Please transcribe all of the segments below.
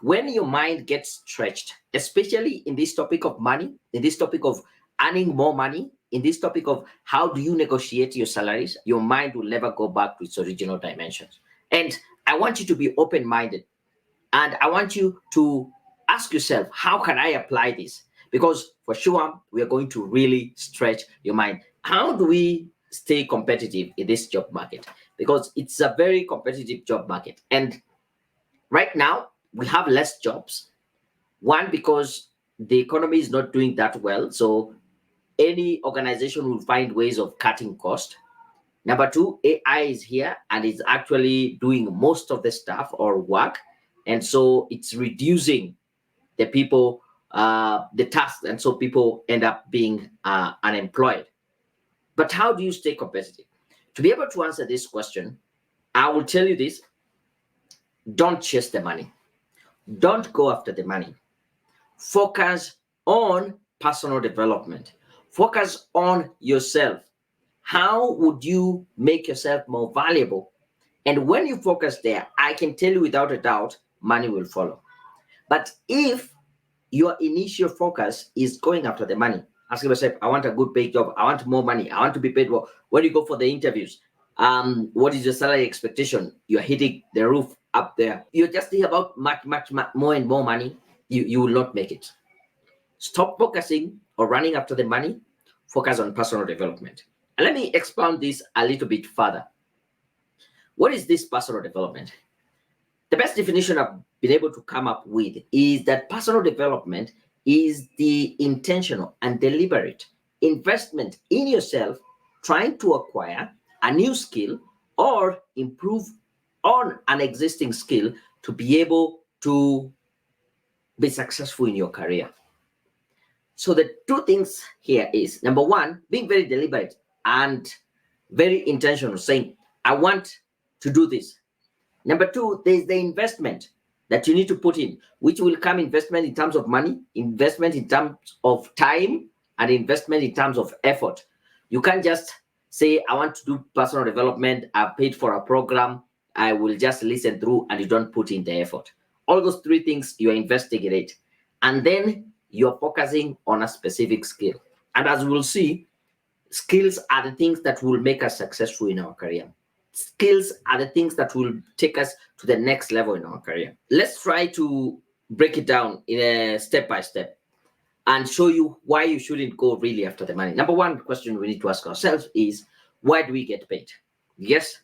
when your mind gets stretched, especially in this topic of money, in this topic of earning more money, in this topic of how do you negotiate your salaries, your mind will never go back to its original dimensions. And I want you to be open minded. And I want you to ask yourself, how can I apply this? Because for sure, we are going to really stretch your mind. How do we stay competitive in this job market? Because it's a very competitive job market. And right now, we have less jobs. One, because the economy is not doing that well. So any organization will find ways of cutting cost. Number two, AI is here and it's actually doing most of the stuff or work. And so it's reducing the people, the tasks. And so people end up being unemployed. But how do you stay competitive? To be able to answer this question, I will tell you this: don't chase the money. Don't go after the money. Focus on personal development. Focus on yourself. How would you make yourself more valuable? And when you focus there, I can tell you without a doubt, money will follow. But if your initial focus is going after the money, ask yourself, I want a good paid job. I want more money. I want to be paid well. When you go for the interviews, what is your salary expectation? You're hitting the roof up there. You're just thinking about much more and more money. You will not make it. Stop focusing or running after the money. Focus on personal development. And let me expound this a little bit further. What is this personal development? The best definition I've been able to come up with is that personal development is the intentional and deliberate investment in yourself, trying to acquire a new skill or improve on an existing skill to be able to be successful in your career. So the two things here is, number one, being very deliberate and very intentional, saying, I want to do this. Number two, there's the investment that you need to put in, which will come investment in terms of money, investment in terms of time, and investment in terms of effort. You can't just say, I want to do personal development, I've paid for a program, I will just listen through, and you don't put in the effort. All those three things, you're investing in it. And then you're focusing on a specific skill. And as we'll see, skills are the things that will make us successful in our career. Skills are the things that will take us to the next level in our career. Let's try to break it down in a step by step and show you why you shouldn't go really after the money. Number one question we need to ask ourselves is, why do we get paid? Yes,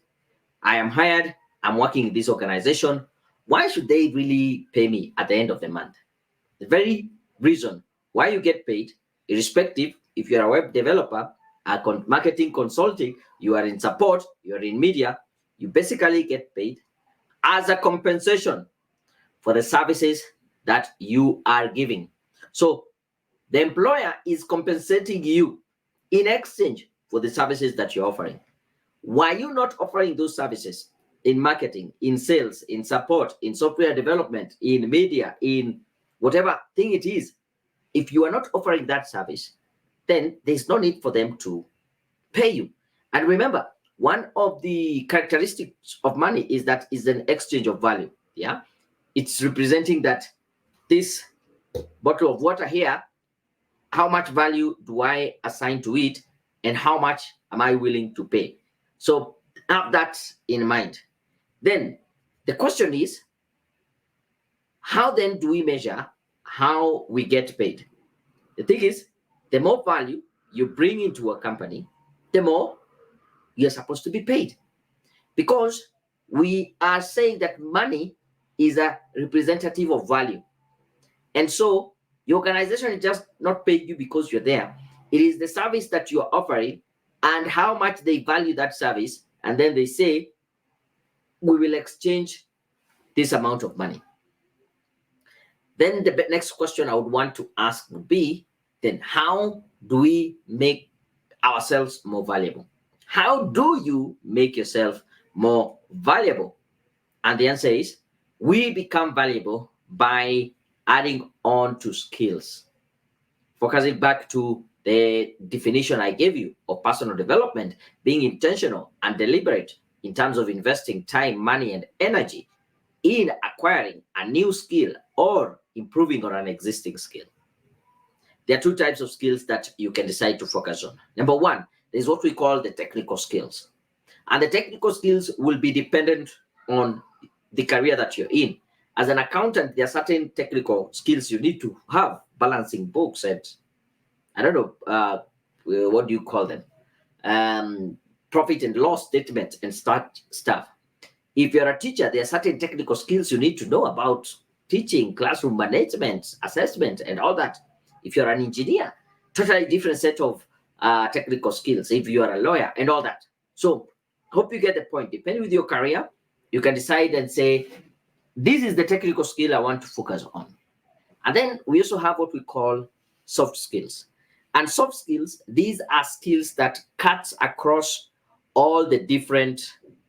I am hired, I'm working in this organization. Why should they really pay me at the end of the month? The very reason why you get paid, irrespective if you're a web developer, a marketing consulting, you are in support, you're in media, you basically get paid as a compensation for the services that you are giving. So the employer is compensating you in exchange for the services that you're offering. Why are you not offering those services in marketing, in sales, in support, in software development, in media, in whatever thing it is? If you are not offering that service, then there's no need for them to pay you. And remember, one of the characteristics of money is that it's an exchange of value. Yeah, it's representing that this bottle of water here, how much value do I assign to it, and how much am I willing to pay? So have that in mind. Then the question is, how then do we measure how we get paid? The thing is, the more value you bring into a company, the more you're supposed to be paid. Because we are saying that money is a representative of value. And so your organization is just not paying you because you're there. It is the service that you're offering and how much they value that service. And then they say, we will exchange this amount of money. Then the next question I would want to ask would be, then how do we make ourselves more valuable? How do you make yourself more valuable? And the answer is, we become valuable by adding on to skills. Focusing back to the definition I gave you of personal development, being intentional and deliberate in terms of investing time, money, and energy in acquiring a new skill or improving on an existing skill. There are two types of skills that you can decide to focus on. Number one, there's what we call the technical skills. And the technical skills will be dependent on the career that you're in. As an accountant, there are certain technical skills you need to have, balancing books and I don't know, what do you call them? Um, Profit and loss statement and start stuff. If you're a teacher, there are certain technical skills you need to know about teaching, classroom management, assessment, and all that. If you're an engineer, totally different set of technical skills. If you are a lawyer and all that. So, hope you get the point. Depending with your career, you can decide and say, this is the technical skill I want to focus on. And then we also have what we call soft skills. And soft skills, these are skills that cuts across all the different,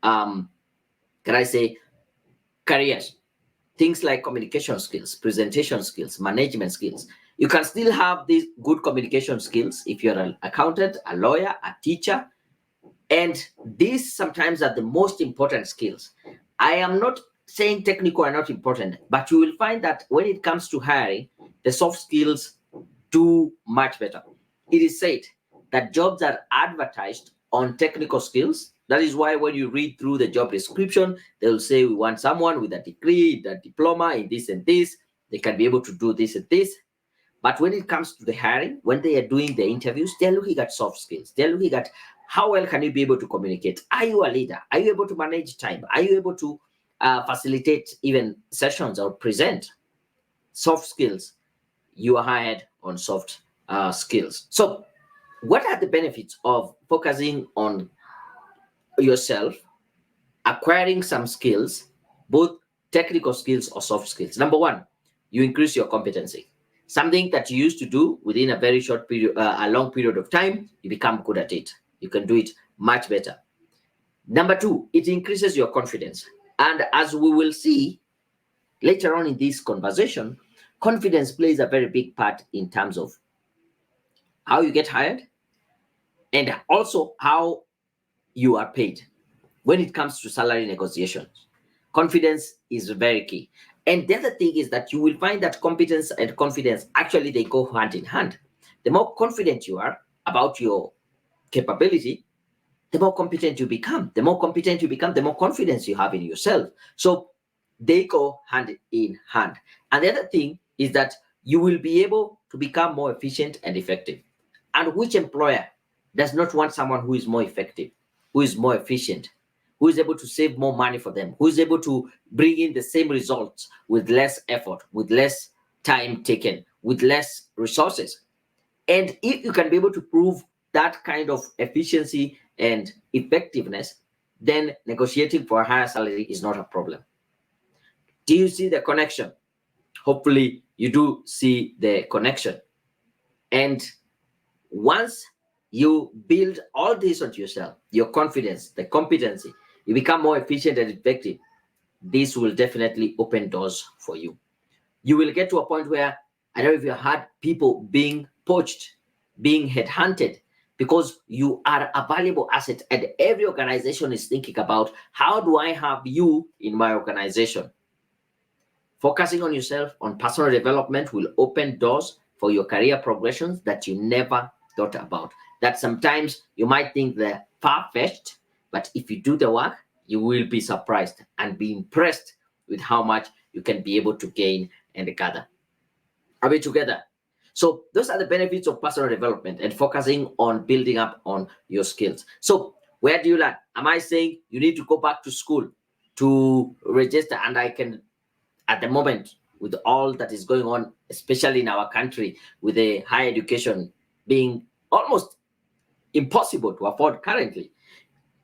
can I say, careers. Things like communication skills, presentation skills, management skills. You can still have these good communication skills if you're an accountant, a lawyer, a teacher. And these sometimes are the most important skills. I am not saying technical are not important, but you will find that when it comes to hiring, the soft skills do much better. It is said that jobs are advertised on technical skills. That is why when you read through the job description, they'll say we want someone with a degree, a diploma in this and this. They can be able to do this and this. But when it comes to the hiring, when they are doing the interviews, they're looking at soft skills. They're looking at how well can you be able to communicate? Are you a leader? Are you able to manage time? Are you able to facilitate even sessions or present? Soft skills, you are hired on soft skills. So, what are the benefits of focusing on yourself, acquiring some skills, both technical skills or soft skills? Number one, you increase your competency. Something that you used to do within a very short period, a long period of time, you become good at it. You can do it much better. Number two, it increases your confidence. And as we will see later on in this conversation, confidence plays a very big part in terms of how you get hired and also how you are paid when it comes to salary negotiations. Confidence is very key. And the other thing is that you will find that competence and confidence actually they go hand in hand. The more confident you are about your capability, the more competent you become. The more competent you become, the more confidence you have in yourself. So they go hand in hand. And the other thing is that you will be able to become more efficient and effective. And which employer does not want someone who is more effective, who is more efficient, who is able to save more money for them, who is able to bring in the same results with less effort, with less time taken, with less resources? And if you can be able to prove that kind of efficiency and effectiveness, then negotiating for a higher salary is not a problem. Do you see the connection? Hopefully, you do see the connection. And once you build all this onto yourself, your confidence, the competency, you become more efficient and effective. This will definitely open doors for you. You will get to a point where I don't know if you had people being poached, being headhunted, because you are a valuable asset, and every organization is thinking about how do I have you in my organization. Focusing on yourself, on personal development will open doors for your career progressions that you never thought about. That sometimes you might think they're far-fetched, but if you do the work, you will be surprised and be impressed with how much you can be able to gain and gather. Are we together? So those are the benefits of personal development and focusing on building up on your skills. So where do you learn? Am I saying you need to go back to school to register? And I can, at the moment, with all that is going on, especially in our country, with the higher education being almost impossible to afford currently,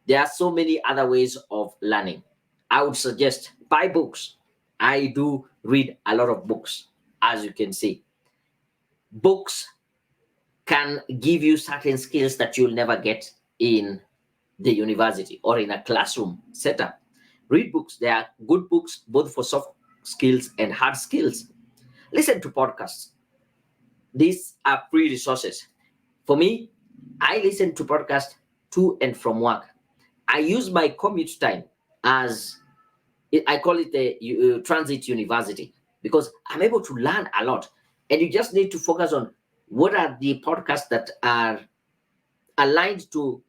there are so many other ways of learning. I would suggest buy books. I do read a lot of books, as you can see. Books can give you certain skills that you'll never get in the university or in a classroom setup. Read books. There are good books both for soft skills and hard skills. Listen to podcasts. These are free resources. For me, I listen to podcasts to and from work. I use my commute time as I call it a transit university, because I'm able to learn a lot. And you just need to focus on what are the podcasts that are aligned to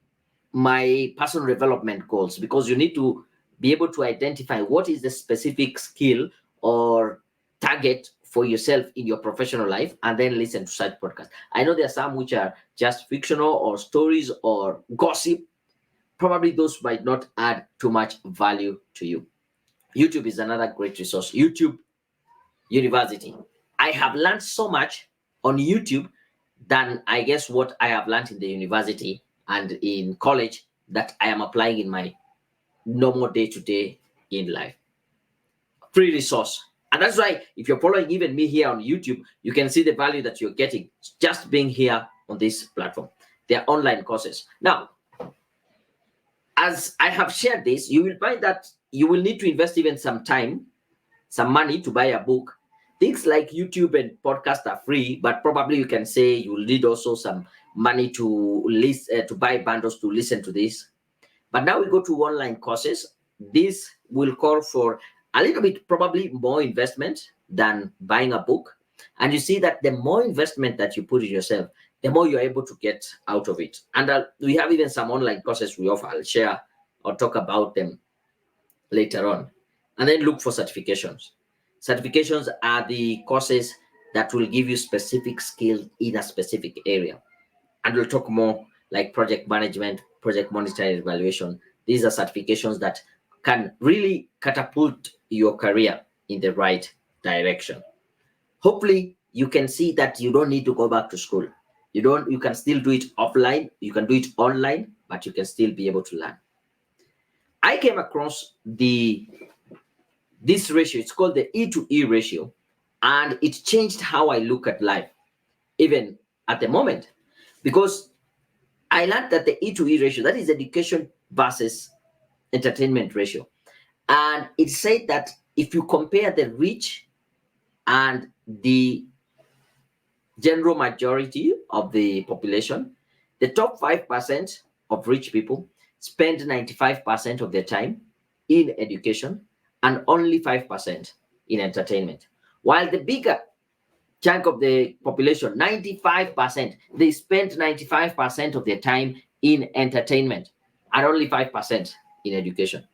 my personal development goals, because you need to be able to identify what is the specific skill or target for yourself in your professional life, and then listen to such podcasts. I know there are some which are just fictional or stories or gossip. Probably those might not add too much value to you. YouTube is another great resource. YouTube University. I have learned so much on YouTube than I guess what I have learned in the university and in college that I am applying in my normal day to day in life. Free resource. And that's why if you're following even me here on YouTube, you can see the value that you're getting just being here on this platform. They're online courses. Now, as I have shared this, you will find that you will need to invest even some time, some money to buy a book. Things like YouTube and podcast are free, but probably you can say you will need also some money to listen, to buy bundles to listen to this. But now we go to online courses. This will call for a little bit, probably more investment than buying a book. And you see that the more investment that you put in yourself, the more you're able to get out of it. And we have even some online courses we offer. I'll share or talk about them later on. And then look for certifications. Certifications are the courses that will give you specific skills in a specific area. And we'll talk more like project management, project monitoring, evaluation. These are certifications that can really catapult your career in the right direction. Hopefully, you can see that you don't need to go back to school. You can still do it offline, you can do it online, but you can still be able to learn. I came across this ratio. It's called the E to E ratio, and it changed how I look at life, even at the moment, because I learned that the E to E ratio, that is education versus entertainment ratio. And it said that if you compare the rich and the general majority of the population, the top 5% of rich people spend 95% of their time in education and only 5% in entertainment. While the bigger chunk of the population, 95%, they spend 95% of their time in entertainment and only 5% in education.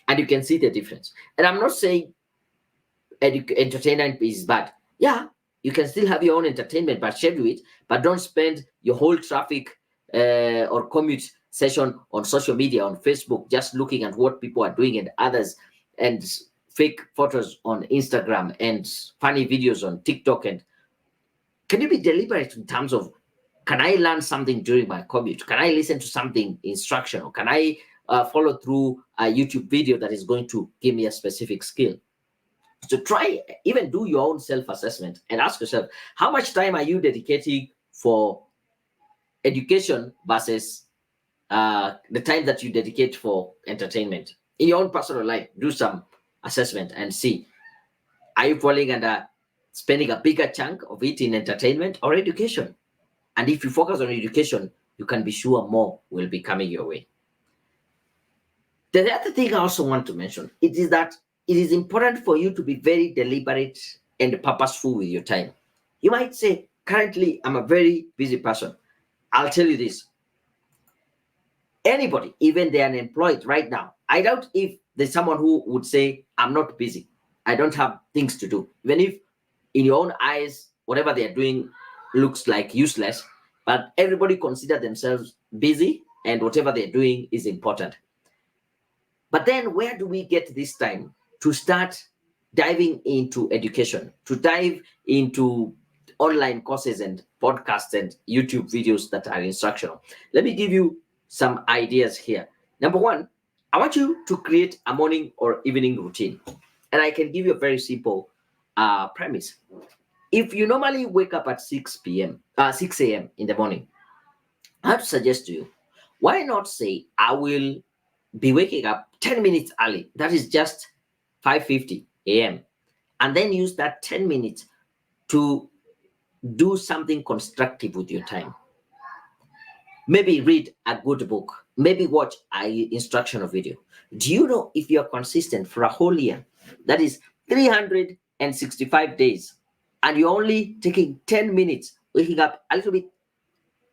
And you can see the difference. And I'm not saying entertainment is bad. Yeah, you can still have your own entertainment, but schedule it, but don't spend your whole traffic or commute session on social media, on Facebook, just looking at what people are doing and others, and fake photos on Instagram and funny videos on TikTok. And can you be deliberate in terms of, can I learn something during my commute? Can I listen to something instructional? Can I follow through a YouTube video that is going to give me a specific skill? So try, even do your own self-assessment and ask yourself, how much time are you dedicating for education versus the time that you dedicate for entertainment? In your own personal life, do some assessment and see, are you falling under spending a bigger chunk of it in entertainment or education? And if you focus on education, you can be sure more will be coming your way. The other thing I also want to mention, it is that it is important for you to be very deliberate and purposeful with your time. You might say, currently, I'm a very busy person. I'll tell you this. Anybody, even the unemployed right now, I doubt if there's someone who would say, I'm not busy. I don't have things to do. Even if in your own eyes, whatever they're doing looks like useless, but everybody consider themselves busy and whatever they're doing is important. But then where do we get this time to start diving into education, to dive into online courses and podcasts and YouTube videos that are instructional? Let me give you some ideas here. Number one, I want you to create a morning or evening routine. And I can give you a very simple premise. If you normally wake up at 6 a.m. in the morning, I have to suggest to you, why not say, I will be waking up 10 minutes early. That is just 5:50 a.m. And then use that 10 minutes to do something constructive with your time. Maybe read a good book. Maybe watch an instructional video. Do you know if you're consistent for a whole year, that is 365 days, and you're only taking 10 minutes, waking up a little bit,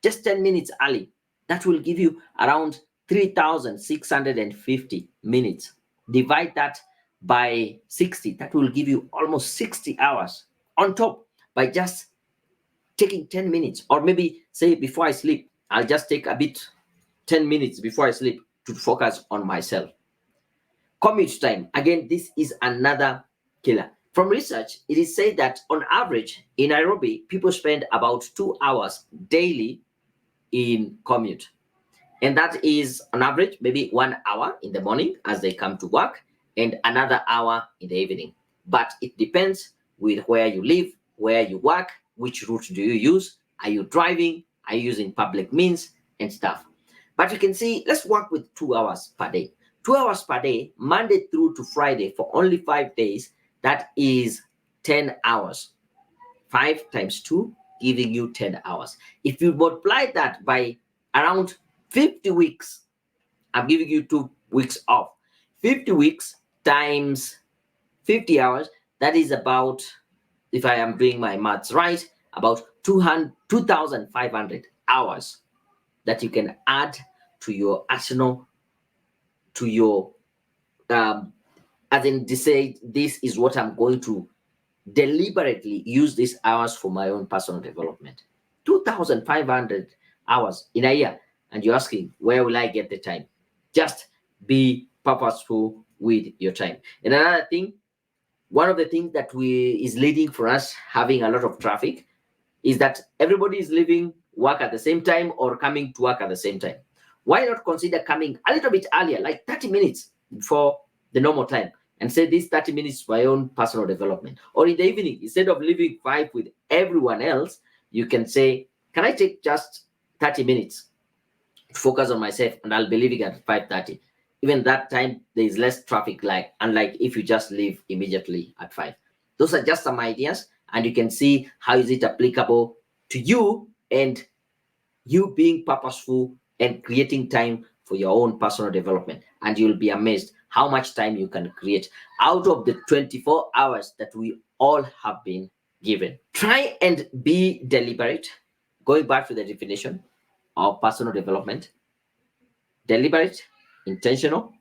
just 10 minutes early, that will give you around 3,650 minutes. Divide that by 60, that will give you almost 60 hours on top by just taking 10 minutes. Or maybe say before I sleep, I'll just take a bit 10 minutes before I sleep to focus on myself. Commute time. Again, this is another killer. From research, it is said that on average in Nairobi, people spend about 2 hours daily in commute. And that is on average maybe 1 hour in the morning as they come to work and another hour in the evening. But it depends with where you live, where you work, which route do you use? Are you driving? Are you using public means and stuff? But you can see, let's work with 2 hours per day. 2 hours per day, Monday through to Friday for only 5 days, that is 10 hours. 5 times 2, giving you 10 hours. If you multiply that by around 50 weeks, I'm giving you 2 weeks off. 50 weeks times 50 hours, that is about, if I am doing my maths right, about 2,500 hours that you can add to your arsenal, to your, as in to say, this is what I'm going to deliberately use these hours for my own personal development. 2,500 hours in a year. And you're asking, where will I get the time? Just be purposeful with your time. And another thing, one of the things that is leading for us having a lot of traffic is that everybody is leaving work at the same time or coming to work at the same time. Why not consider coming a little bit earlier, like 30 minutes before the normal time, and say this 30 minutes for my own personal development? Or in the evening, instead of leaving 5 with everyone else, you can say, can I take just 30 minutes to focus on myself, and I'll be leaving at 5:30. Even that time, there is less traffic, like unlike if you just leave immediately at 5. Those are just some ideas, and you can see how is it applicable to you and you being purposeful and creating time for your own personal development. And you'll be amazed how much time you can create out of the 24 hours that we all have been given. Try and be deliberate. Going back to the definition of personal development: deliberate, intentional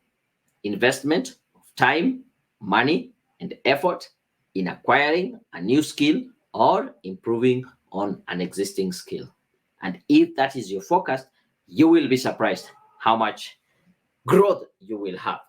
investment of time, money, and effort in acquiring a new skill or improving on an existing skill. And if that is your focus, you will be surprised how much growth you will have.